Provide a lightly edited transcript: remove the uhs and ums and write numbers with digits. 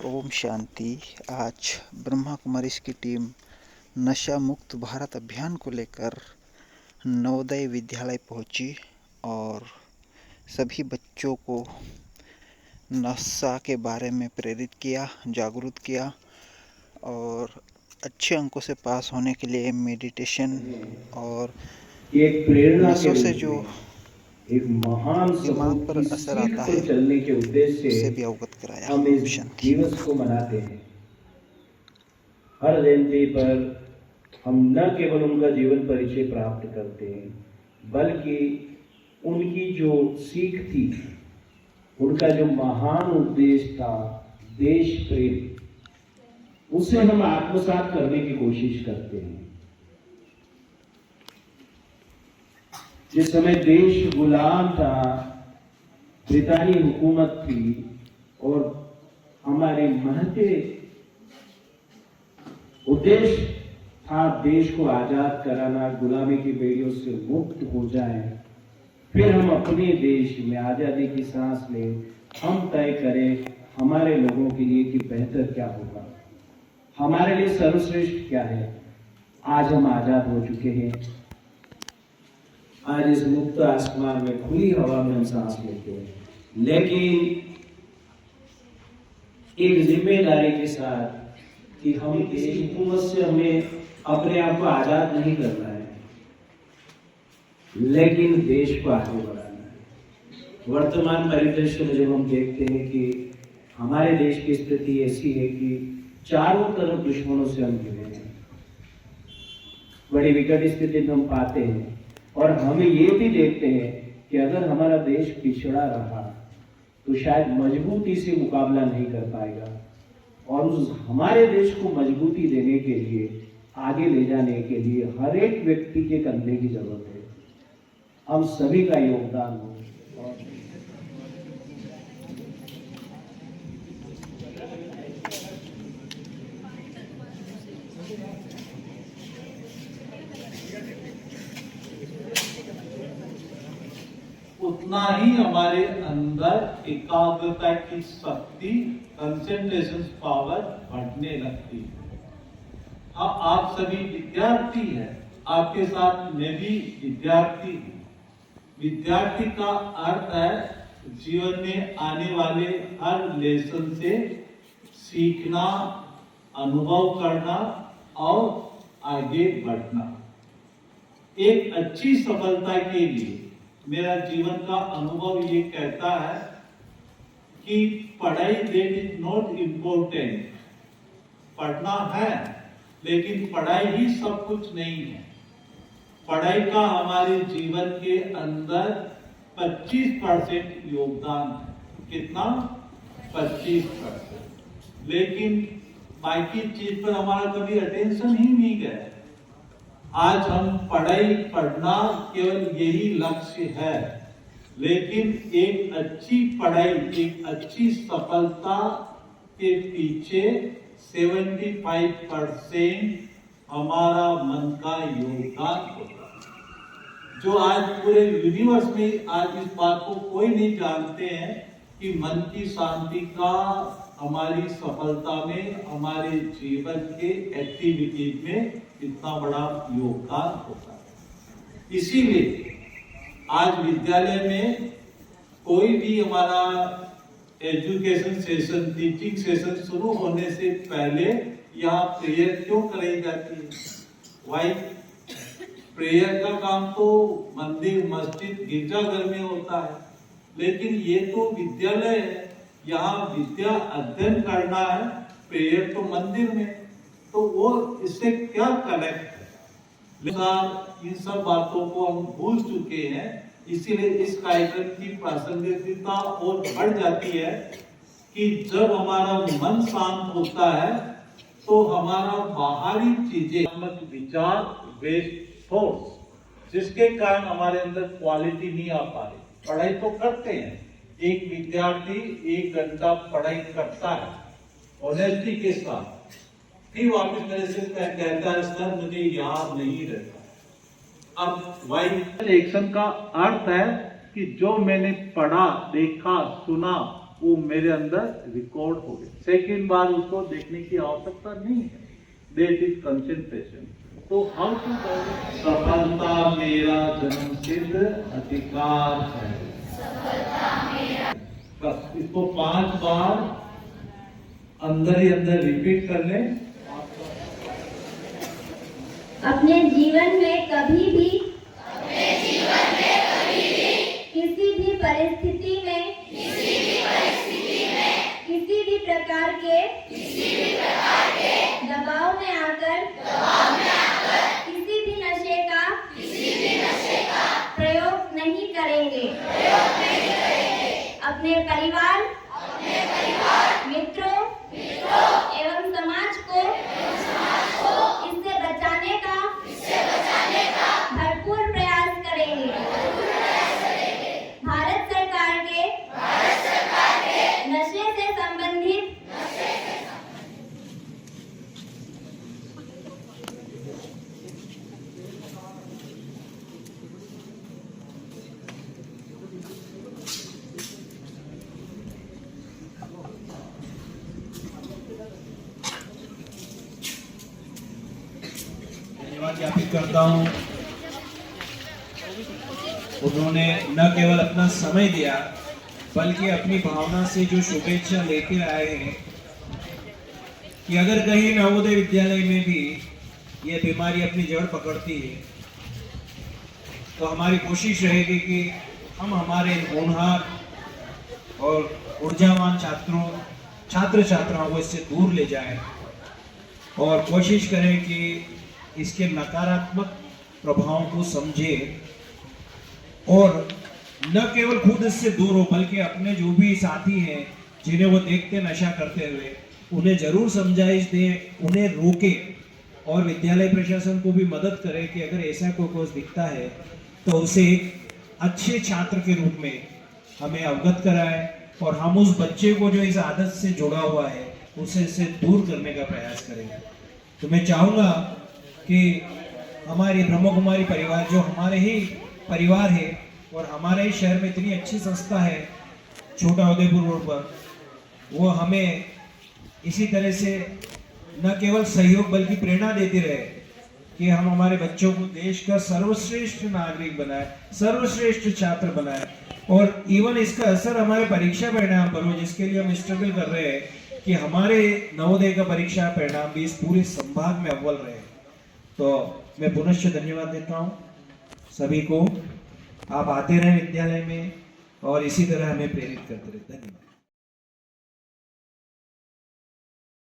ओम शांति। आज ब्रह्मा कुमारीज की टीम नशा मुक्त भारत अभियान को लेकर नवोदय विद्यालय पहुंची और सभी बच्चों को नशा के बारे में प्रेरित किया, जागरूक किया और अच्छे अंकों से पास होने के लिए मेडिटेशन और एक प्रेरणा नशों के से रूप जो में एक महान दिमाग सपूत पर की असर सीख आता पर है चलने के उद्देश्य उससे से भी अवगत कराया। हम इस शांति। दिवस को मनाते हैं। हर जयंती पर हम न केवल उनका जीवन परिचय प्राप्त करते हैं, बल्कि उनकी जो सीख थी, उनका जो महान उद्देश्य था, देश प्रेम, उसे हम आत्मसात करने की कोशिश करते हैं। जिस समय देश गुलाम था, ब्रितानी हुकूमत थी और हमारे महते उद्देश्य था देश को आजाद कराना, गुलामी की बेड़ियों से मुक्त हो जाए, फिर हम अपने देश में आजादी की सांस लें, हम तय करें हमारे लोगों के लिए कि बेहतर क्या होगा, हमारे लिए सर्वश्रेष्ठ क्या है। आज हम आजाद हो चुके हैं। आज इस मुक्त आसमान में, खुली हवा में हम सांस लेते हैं, लेकिन एक जिम्मेदारी के साथ कि हम किसी हुकूमत से हमें अपने आप को आजाद नहीं करना है, लेकिन देश को आगे बढ़ाना है। वर्तमान परिदृश्य में जब हम देखते हैं कि हमारे देश की स्थिति ऐसी है कि चारों तरफ दुश्मनों से हम घिरे हैं, बड़ी विकट स्थिति में हम पाते हैं और हम ये भी देखते हैं कि अगर हमारा देश पिछड़ा रहा तो शायद मजबूती से मुकाबला नहीं कर पाएगा और उस हमारे देश को मजबूती देने के लिए, आगे ले जाने के लिए हर एक व्यक्ति के कंधे की जरूरत है। हम सभी का योगदान हो। उतना ही हमारे अंदर एकाग्रता की शक्ति, कंसंट्रेशन पावर बढ़ने लगती है। हाँ, आप सभी विद्यार्थी हैं, आपके साथ मैं भी विद्यार्थी हूँ। विद्यार्थी का अर्थ है जीवन में आने वाले हर लेसन से सीखना, अनुभव करना और आगे बढ़ना। एक अच्छी सफलता के लिए मेरा जीवन का अनुभव ये कहता है कि पढ़ाई दैट इज नॉट इम्पोर्टेंट। पढ़ना है, लेकिन पढ़ाई ही सब कुछ नहीं है। पढ़ाई का हमारे जीवन के अंदर 25% योगदान है। कितना? 25%। लेकिन बाकी चीज पर हमारा कभी अटेंशन ही नहीं गया। आज हम पढ़ना केवल यही लक्ष्य है, लेकिन एक अच्छी पढ़ाई, एक अच्छी सफलता के पीछे 75% हमारा मन का योगदान होता है। जो आज पूरे यूनिवर्स में आज इस बात को कोई नहीं जानते हैं कि मन की शांति का हमारी सफलता में, हमारे जीवन के एक्टिविटीज में इतना बड़ा योगदान होता है। इसीलिए आज विद्यालय में कोई भी हमारा एजुकेशन सेशन, टीचिंग सेशन शुरू होने से पहले यहाँ प्रेयर क्यों कराई जाती है? वाई? प्रेयर का काम तो मंदिर, मस्जिद, गिरजाघर में होता है, लेकिन ये तो विद्यालय है, यहाँ विद्या अध्ययन करना है, प्रेयर तो मंदिर में। तो वो इससे क्या कनेक्ट है? इन सब बातों को हम भूल चुके हैं। इसीलिए इस कार्यक्रम की प्रासंगिकता और बढ़ जाती है कि जब हमारा मन शांत होता है तो हमारा बाहरी चीजें, विचार, वेस्ट थॉट्स, जिसके कारण हमारे अंदर क्वालिटी नहीं आ पा रही। पढ़ाई तो करते हैं, एक विद्यार्थी 1 घंटा पढ़ाई करता है ऑनेस्टी के साथ, फिर वापस मेरे से कहता है सर मुझे याद नहीं रहता। अब वाइज एक्शन का अर्थ है कि जो मैंने पढ़ा, देखा, सुना, वो मेरे अंदर रिकॉर्ड हो गया। सेकेंड बार उसको देखने की आवश्यकता नहीं है। That is concentration. तो हाउ टू सफलता मेरा जन्मसिद्ध अधिकार है। बस इसको 5 बार अंदर ही अंदर रिपीट कर लें। अपने जीवन में कभी भी किसी भी परिस्थिति में किसी भी प्रकार के दबाव में आकर किसी भी नशे का प्रयोग नहीं करेंगे। अपने परिवार, मित्रों एवं समाज को इससे बचाने का भरपूर प्रयास करेंगे। भारत सरकार के नशे से संबंधित धन्यवाद ज्ञापित करता हूं। उन्होंने न केवल अपना समय दिया बल्कि अपनी भावना से जो शुभेच्छा लेकर आए हैं कि अगर कहीं नवोदय विद्यालय में भी ये बीमारी अपनी जड़ पकड़ती है तो हमारी कोशिश रहेगी कि हम हमारे होनहार और ऊर्जावान छात्र छात्राओं को इससे दूर ले जाएं और कोशिश करें कि इसके नकारात्मक प्रभावों को समझे और न केवल खुद इससे दूर हो बल्कि अपने जो भी साथी हैं जिन्हें वो देखते नशा करते हुए उन्हें जरूर समझाइश दें, उन्हें रोके और विद्यालय प्रशासन को भी मदद करें कि अगर ऐसा कोई कोर्स दिखता है तो उसे एक अच्छे छात्र के रूप में हमें अवगत कराएं और हम उस बच्चे को जो इस आदत से जुड़ा हुआ है उसे इससे दूर करने का प्रयास करेंगे। तो मैं चाहूँगा कि हमारी ब्रह्म कुमारी परिवार जो हमारे ही परिवार है और हमारे ही शहर में इतनी अच्छी संस्था है छोटा उदयपुर रोड पर, वो हमें इसी तरह से न केवल सहयोग बल्कि प्रेरणा देती रहे कि हम हमारे बच्चों को देश का सर्वश्रेष्ठ नागरिक बनाए, सर्वश्रेष्ठ छात्र बनाए और इवन इसका असर हमारे परीक्षा परिणाम पर हो, जिसके लिए हम स्ट्रगल कर रहे हैं कि हमारे नवोदय का परीक्षा परिणाम भी इस पूरे संभाग में अव्वल रहे। तो मैं पुनश्च धन्यवाद देता हूँ सभी को। आप आते रहे विद्यालय में और इसी तरह हमें प्रेरित करते रहे। धन्यवाद।